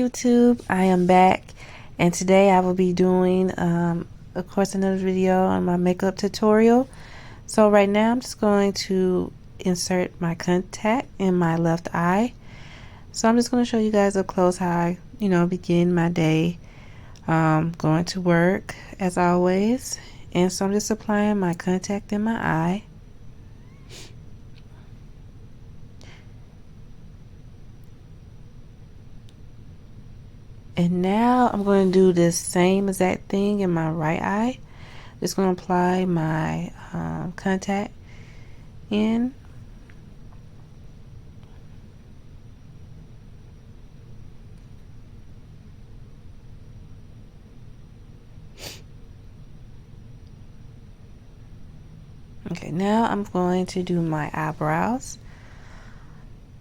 YouTube, I am back, and today I will be doing of course another video on my makeup tutorial. So right now I'm just going to insert my contact in my left eye. So I'm just going to show you guys up close how I begin my day, going to work as always. And so I'm just applying my contact in my eye. And now I'm going to do this same exact thing in my right eye. Just going to apply my contact in. Okay, now I'm going to do my eyebrows.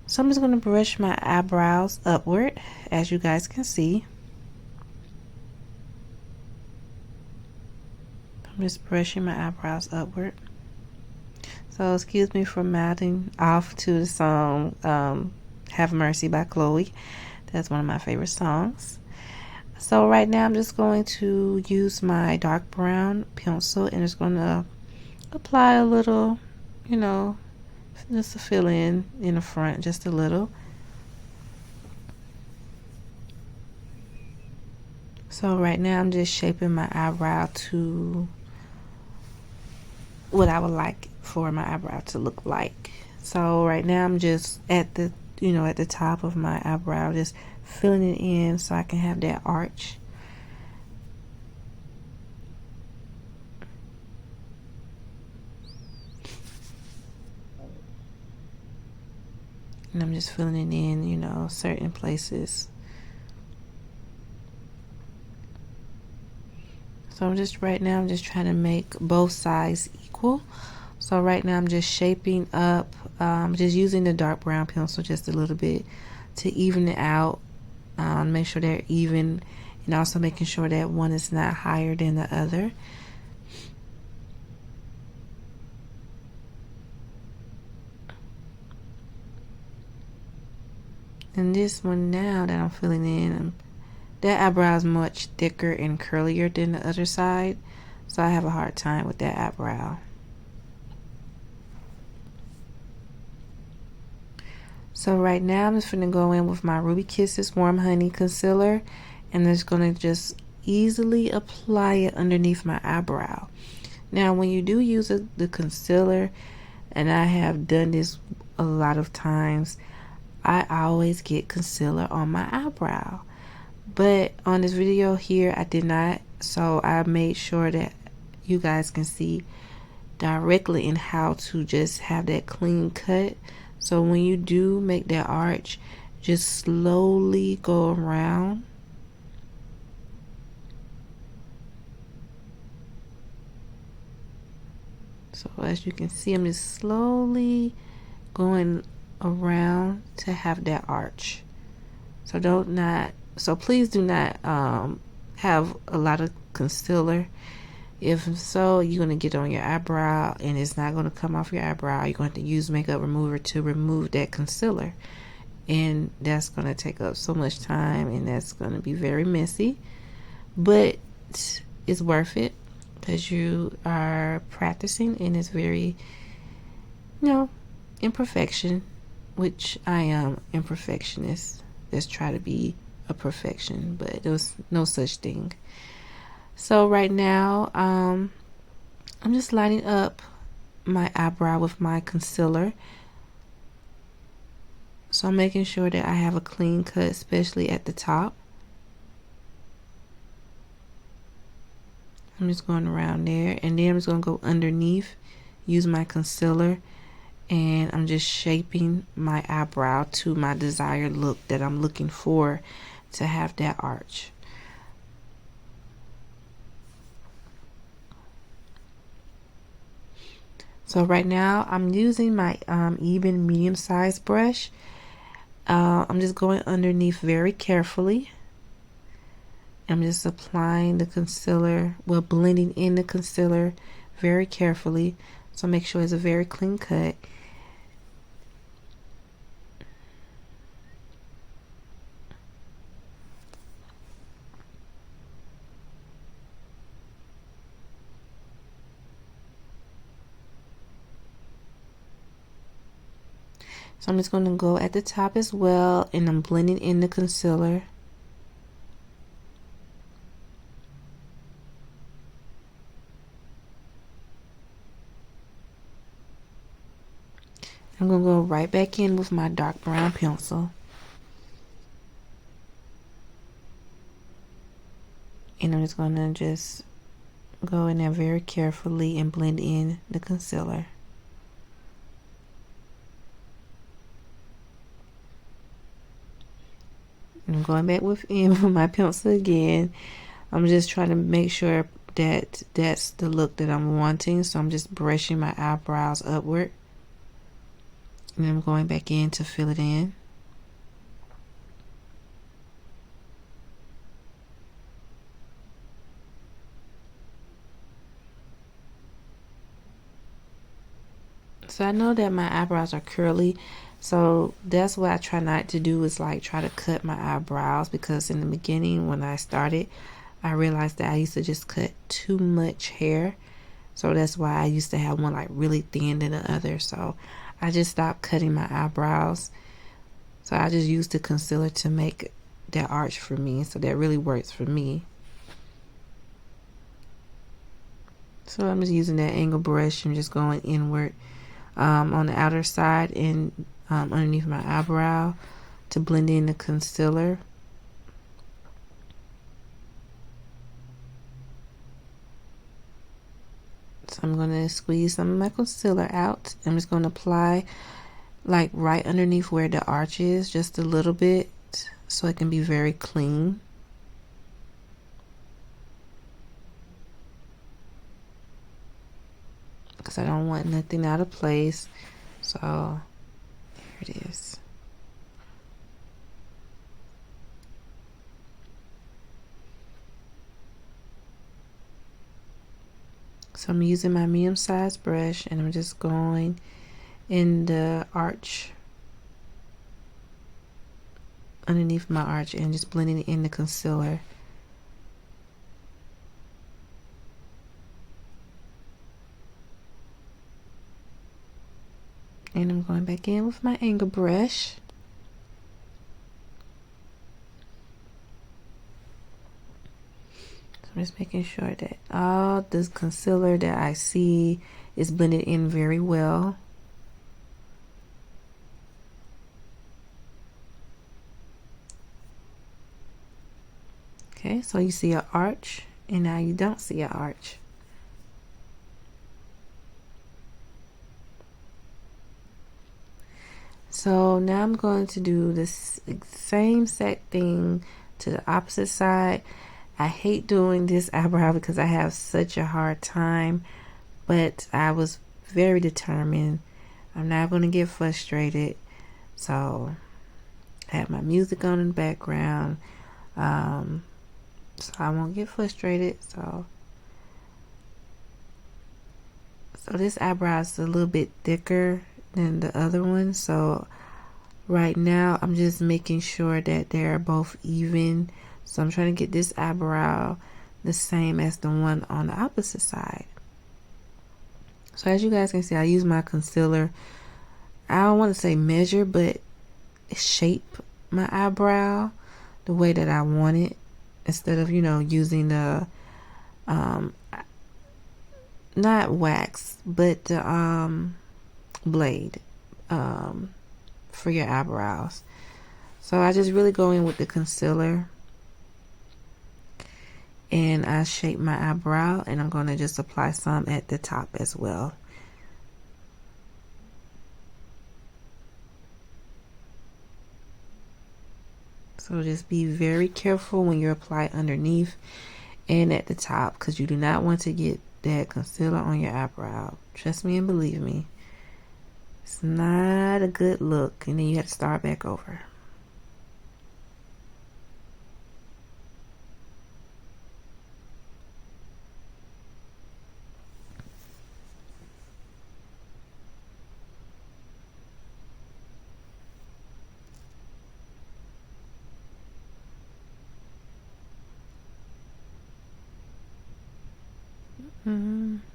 So I'm just going to brush my eyebrows upward, as you guys can see. I'm just brushing my eyebrows upward. So excuse me for mouthing off to the song Have Mercy by Chloe. That's one of my favorite songs. So right now I'm just going to use my dark brown pencil and just going to apply a little, just to fill in the front just a little. So right now I'm just shaping my eyebrow to what I would like for my eyebrow to look like. So right now I'm just at the at the top of my eyebrow, just filling it in so I can have that arch. And I'm just filling it in, certain places. So I'm just trying to make both sides equal. So right now I'm just shaping up, just using the dark brown pencil just a little bit to even it out, make sure they're even, and also making sure that one is not higher than the other. And this one now that I'm filling in, that eyebrow is much thicker and curlier than the other side, so I have a hard time with that eyebrow. So right now I'm just going to go in with my Ruby Kisses Warm Honey Concealer, and I'm just going to just easily apply it underneath my eyebrow. Now when you do use the concealer, and I have done this a lot of times, I always get concealer on my eyebrow. But on this video here I did not, so I made sure that you guys can see directly in how to just have that clean cut. So when you do make that arch, just slowly go around. So as you can see, I'm just slowly going around to have that arch. So please do not have a lot of concealer. If so, you're going to get on your eyebrow and it's not going to come off your eyebrow. You're going to have to use makeup remover to remove that concealer, and that's going to take up so much time, and that's going to be very messy, but it's worth it because you are practicing, and it's very imperfection, which I am imperfectionist. Let's try to be a perfection, but there's no such thing. So right now I'm just lining up my eyebrow with my concealer. So I'm making sure that I have a clean cut, especially at the top. I'm just going around there, and then I'm just going to go underneath, use my concealer, and I'm just shaping my eyebrow to my desired look that I'm looking for to have that arch. So right now I'm using my even medium-sized brush. I'm just going underneath very carefully. I'm just applying the concealer, well, blending in the concealer very carefully. So make sure it's a very clean cut. So I'm just going to go at the top as well, and I'm blending in the concealer. I'm going to go right back in with my dark brown pencil. And I'm just going to just go in there very carefully and blend in the concealer. And I'm going back within with my pencil again. I'm just trying to make sure that that's the look that I'm wanting. So I'm just brushing my eyebrows upward. And I'm going back in to fill it in. So I know that my eyebrows are curly, so that's what I try not to do, is like try to cut my eyebrows, because in the beginning when I started, I realized that I used to just cut too much hair. So that's why I used to have one like really thin than the other. So I just stopped cutting my eyebrows. So I just used the concealer to make that arch for me. So that really works for me. So I'm just using that angle brush and just going inward on the outer side and underneath my eyebrow to blend in the concealer. So I'm going to squeeze some of my concealer out. I'm just going to apply like right underneath where the arch is, just a little bit, so it can be very clean. Because I don't want nothing out of place. So here it is. So I'm using my medium-sized brush and I'm just going in the arch, underneath my arch, and just blending in the concealer. And I'm going back in with my angle brush. So I'm just making sure that all this concealer that I see is blended in very well. Okay, so you see an arch, and now you don't see an arch. So now I'm going to do this same exact thing to the opposite side. I hate doing this eyebrow because I have such a hard time, but I was very determined. I'm not going to get frustrated. So I have my music on in the background, so I won't get frustrated. So this eyebrow is a little bit thicker than the other one. So right now I'm just making sure that they're both even. So I'm trying to get this eyebrow the same as the one on the opposite side. So as you guys can see, I use my concealer. I don't want to say measure, but shape my eyebrow the way that I want it, instead of, using the not wax, but the blade for your eyebrows. So I just really go in with the concealer and I shape my eyebrow, and I'm going to just apply some at the top as well. So just be very careful when you apply underneath and at the top, because you do not want to get that concealer on your eyebrow. Trust me and believe me, it's not a good look, and then you have to start back over.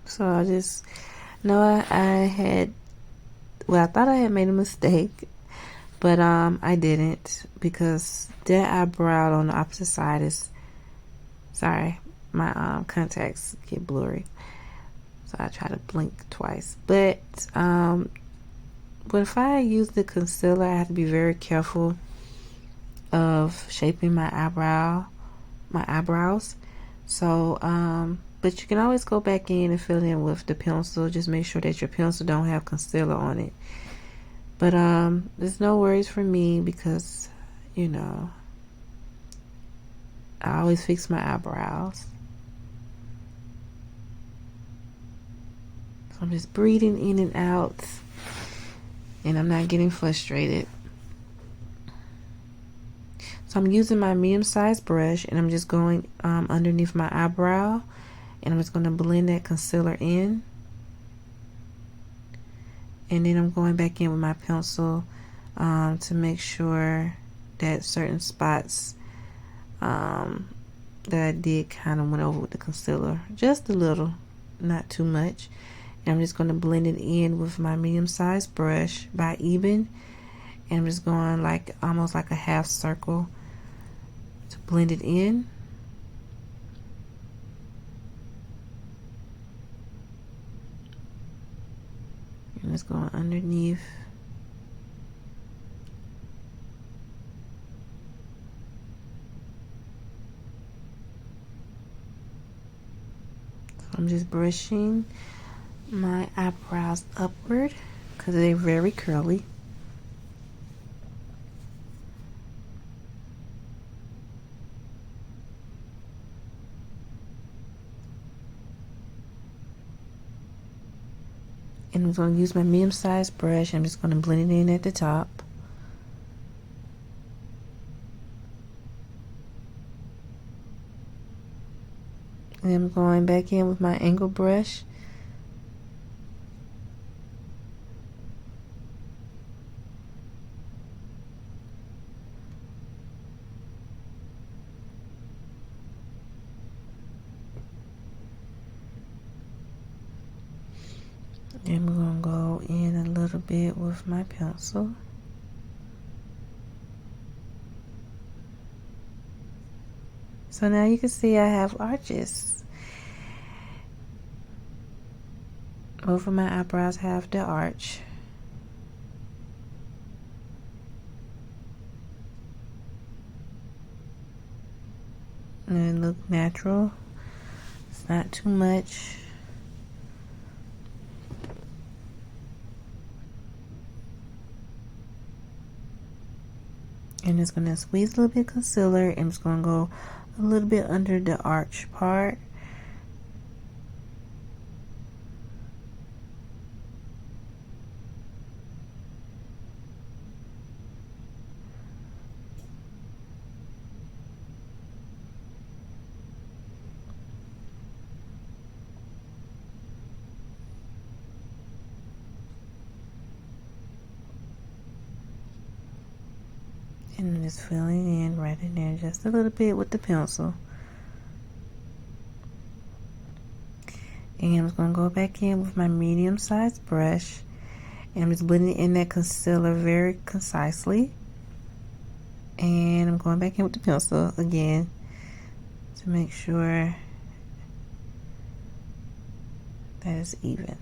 So I just know I had well, I thought I had made a mistake, but I didn't, because that eyebrow on the opposite side is, sorry, my contacts get blurry, so I try to blink twice. But if I use the concealer, I have to be very careful of shaping my eyebrows. So but you can always go back in and fill in with the pencil. Just make sure that your pencil don't have concealer on it. But there's no worries for me, because you know, I always fix my eyebrows. So I'm just breathing in and out, and I'm not getting frustrated. So I'm using my medium-sized brush, and I'm just going underneath my eyebrow, and I'm just going to blend that concealer in. And then I'm going back in with my pencil to make sure that certain spots that I did kind of went over with the concealer. Just a little, not too much. And I'm just going to blend it in with my medium-sized brush by even. And I'm just going like almost like a half circle to blend it in. And just going underneath. So I'm just brushing my eyebrows upward because they're very curly. And I'm going to use my medium-sized brush. I'm just going to blend it in at the top. And I'm going back in with my angle brush. And we're going to go in a little bit with my pencil. So now you can see I have arches. Both of my eyebrows have the arch. And it look natural. It's not too much. And it's going to squeeze a little bit of concealer, and it's going to go a little bit under the arch part. And I'm just filling in right in there just a little bit with the pencil. And I'm just going to go back in with my medium-sized brush. And I'm just blending in that concealer very concisely. And I'm going back in with the pencil again to make sure that it's even.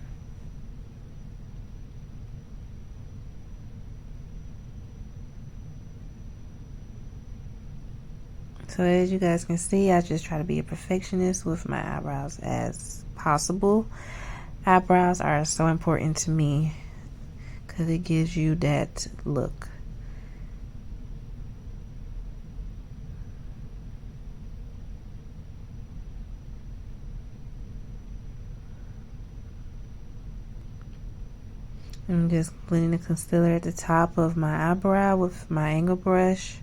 So as you guys can see, I just try to be a perfectionist with my eyebrows as possible. Eyebrows are so important to me because it gives you that look. I'm just blending the concealer at the top of my eyebrow with my angle brush.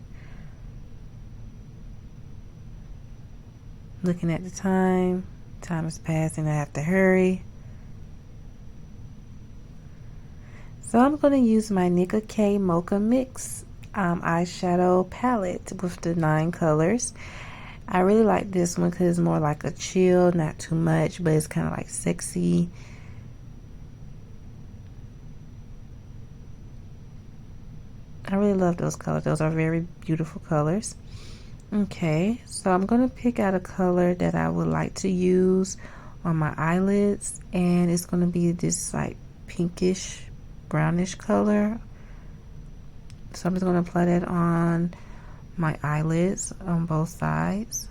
Looking at the time is passing, I have to hurry. So I'm going to use my Nicka K Mocha Mix eyeshadow palette with the 9 colors. I really like this one because it's more like a chill, not too much, but it's kind of like sexy. I really love those colors. Those are very beautiful colors. Okay, so I'm going to pick out a color that I would like to use on my eyelids, and it's going to be this like pinkish brownish color. So I'm just going to apply that on my eyelids on both sides.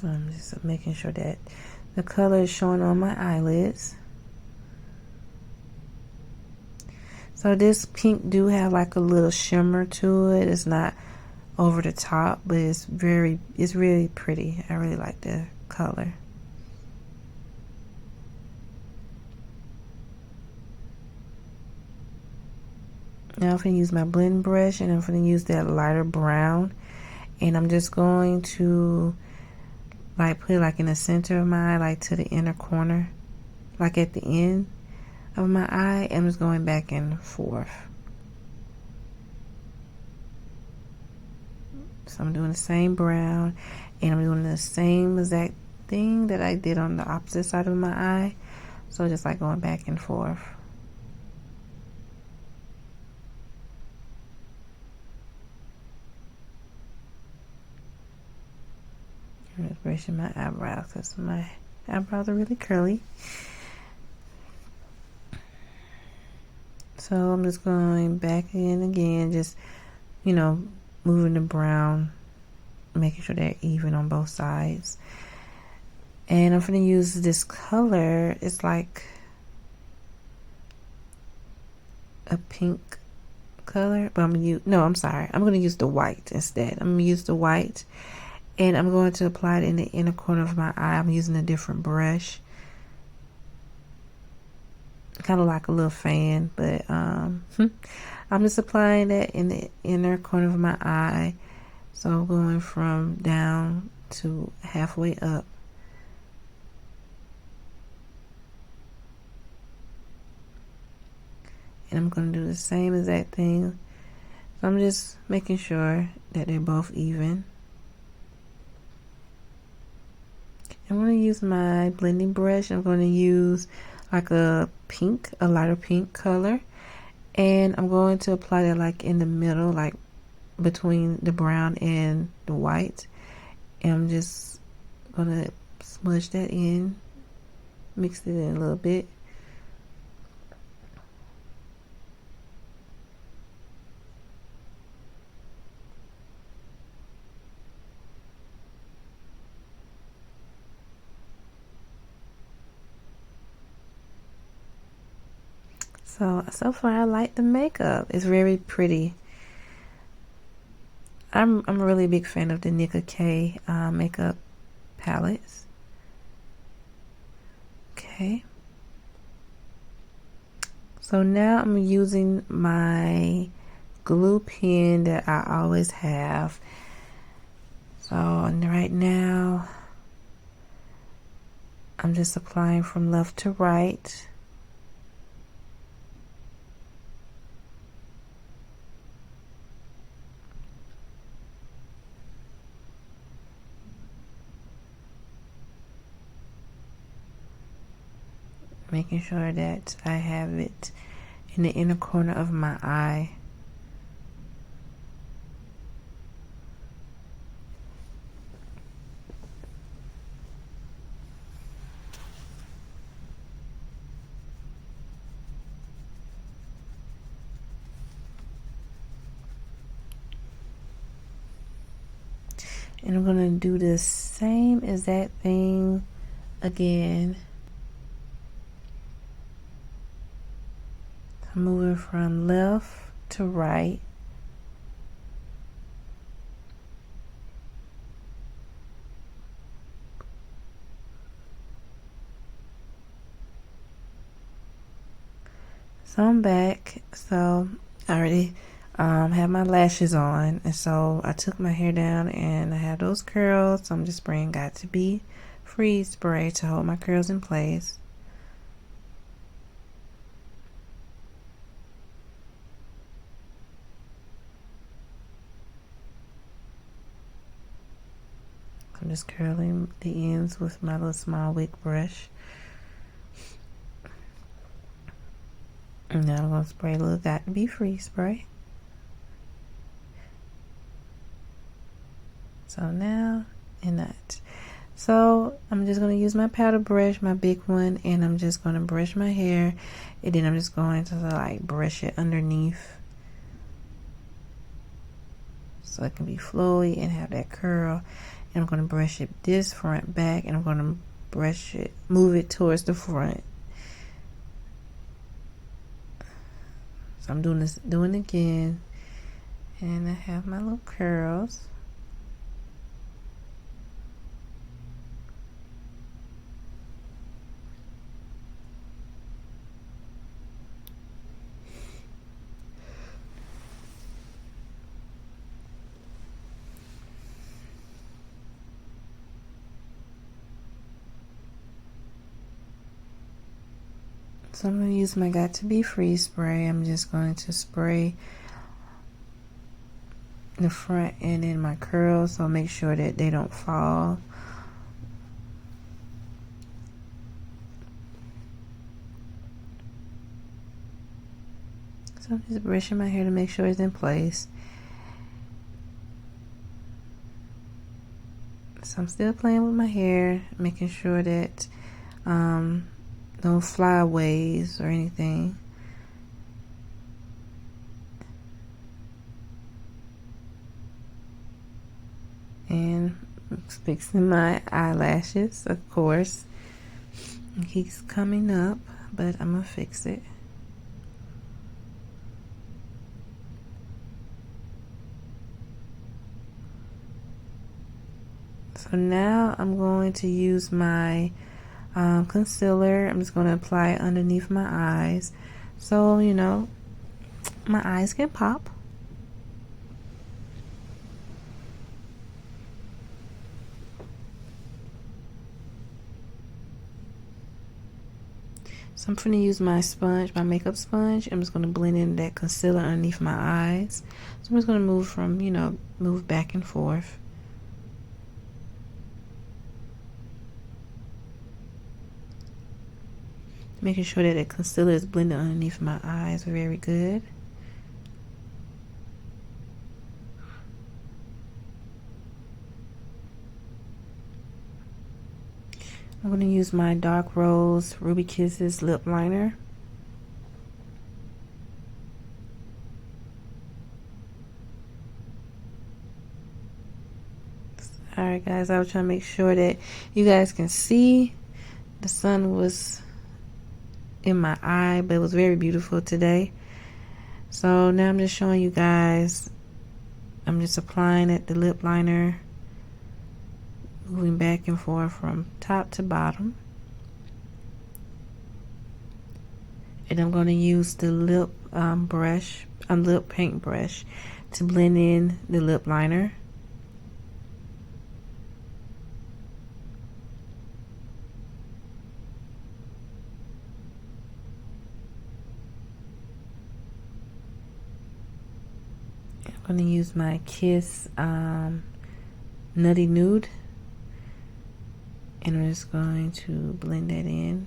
So I'm just making sure that the color is showing on my eyelids. So this pink do have like a little shimmer to it. It's not over the top, but it's really pretty. I really like the color. Now I'm going to use my blend brush, and I'm going to use that lighter brown, and I'm just going to like put it like in the center of my eye, like to the inner corner, like at the end of my eye. I'm just going back and forth. So I'm doing the same brown, and I'm doing the same exact thing that I did on the opposite side of my eye. So just like going back and forth. I'm just brushing my eyebrows because my eyebrows are really curly. So I'm just going back in again, just, you know, moving the brown, making sure they're even on both sides. And I'm going to use this color. It's like a pink color, but I'm going to use, no, I'm sorry. I'm going to use the white instead. I'm going to use the white, and I'm going to apply it in the inner corner of my eye. I'm using a different brush, kind of like a little fan, but I'm just applying that in the inner corner of my eye. So I'm going from down to halfway up. And I'm going to do the same exact thing. So I'm just making sure that they're both even. I'm going to use my blending brush. I'm going to use like a lighter pink color. And I'm going to apply that like in the middle, like between the brown and the white. And I'm just going to smudge that in, mix it in a little bit. So far I like the makeup. It's very pretty. I'm a really big fan of the Nicka K makeup palettes. Okay. So now I'm using my glue pen that I always have. So right now I'm just applying from left to right. Making sure that I have it in the inner corner of my eye. And I'm going to do the same exact thing again. I'm moving from left to right. So I'm back. So I already have my lashes on, and so I took my hair down and I have those curls, so I'm just spraying Got To Be Freeze spray to hold my curls in place. I'm just curling the ends with my little small wig brush. And now I'm going to spray a little Got To Be Free spray. So now, and that. So I'm just going to use my powder brush, my big one, and I'm just going to brush my hair. And then I'm just going to like brush it underneath, so it can be flowy and have that curl. And I'm going to brush it this front back, and I'm going to brush it, move it towards the front. So I'm doing it again, and I have my little curls. So I'm going to use my Got To Be Free spray. I'm just going to spray the front and then my curls, so make sure that they don't fall. So I'm just brushing my hair to make sure it's in place. So I'm still playing with my hair, making sure that no flyaways or anything. And fixing my eyelashes, of course. It keeps coming up, but I'm gonna fix it. So now I'm going to use my concealer. I'm just going to apply it underneath my eyes, so you know my eyes can pop. So I'm going to use my sponge, my makeup sponge. I'm just going to blend in that concealer underneath my eyes. So I'm just going to move from, move back and forth. Making sure that the concealer is blended underneath my eyes very good. I'm going to use my Dark Rose Ruby Kisses lip liner. Alright guys, I was trying to make sure that you guys can see. The sun was in my eye, but it was very beautiful today. So now I'm just showing you guys. I'm just applying the lip liner, moving back and forth from top to bottom. And I'm going to use the lip lip paint brush to blend in the lip liner. I'm going to use my Kiss Nutty Nude, and I'm just going to blend that in.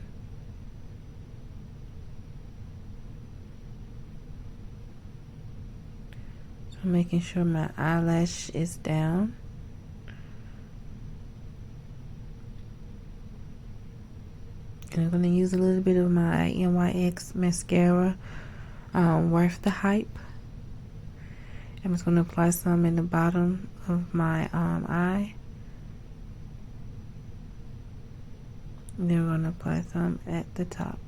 So I'm making sure my eyelash is down. And I'm going to use a little bit of my NYX mascara, Worth the Hype. I'm just going to apply some in the bottom of my eye. And then we're going to apply some at the top.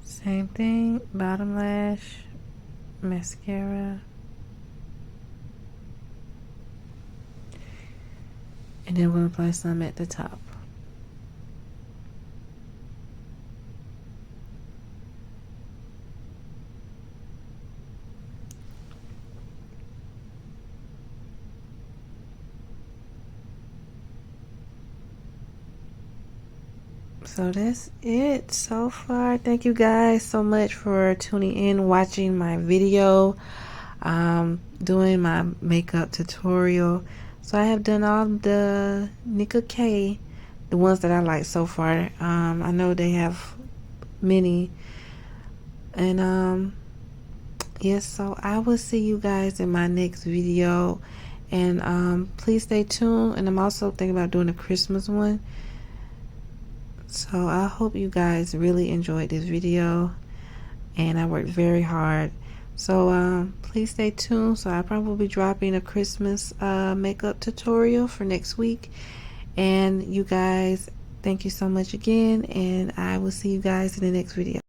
Same thing, bottom lash, mascara. And then we're going to apply some at the top. So that's it so far. Thank you guys so much for tuning in, watching my video, doing my makeup tutorial. So I have done all the Nicka K, the ones that I like so far. I know they have many, and yes, so I will see you guys in my next video, and please stay tuned. And I'm also thinking about doing a Christmas one. So I hope you guys really enjoyed this video, and I worked very hard. So please stay tuned. So I probably will be dropping a Christmas makeup tutorial for next week. And you guys, thank you so much again, and I will see you guys in the next video.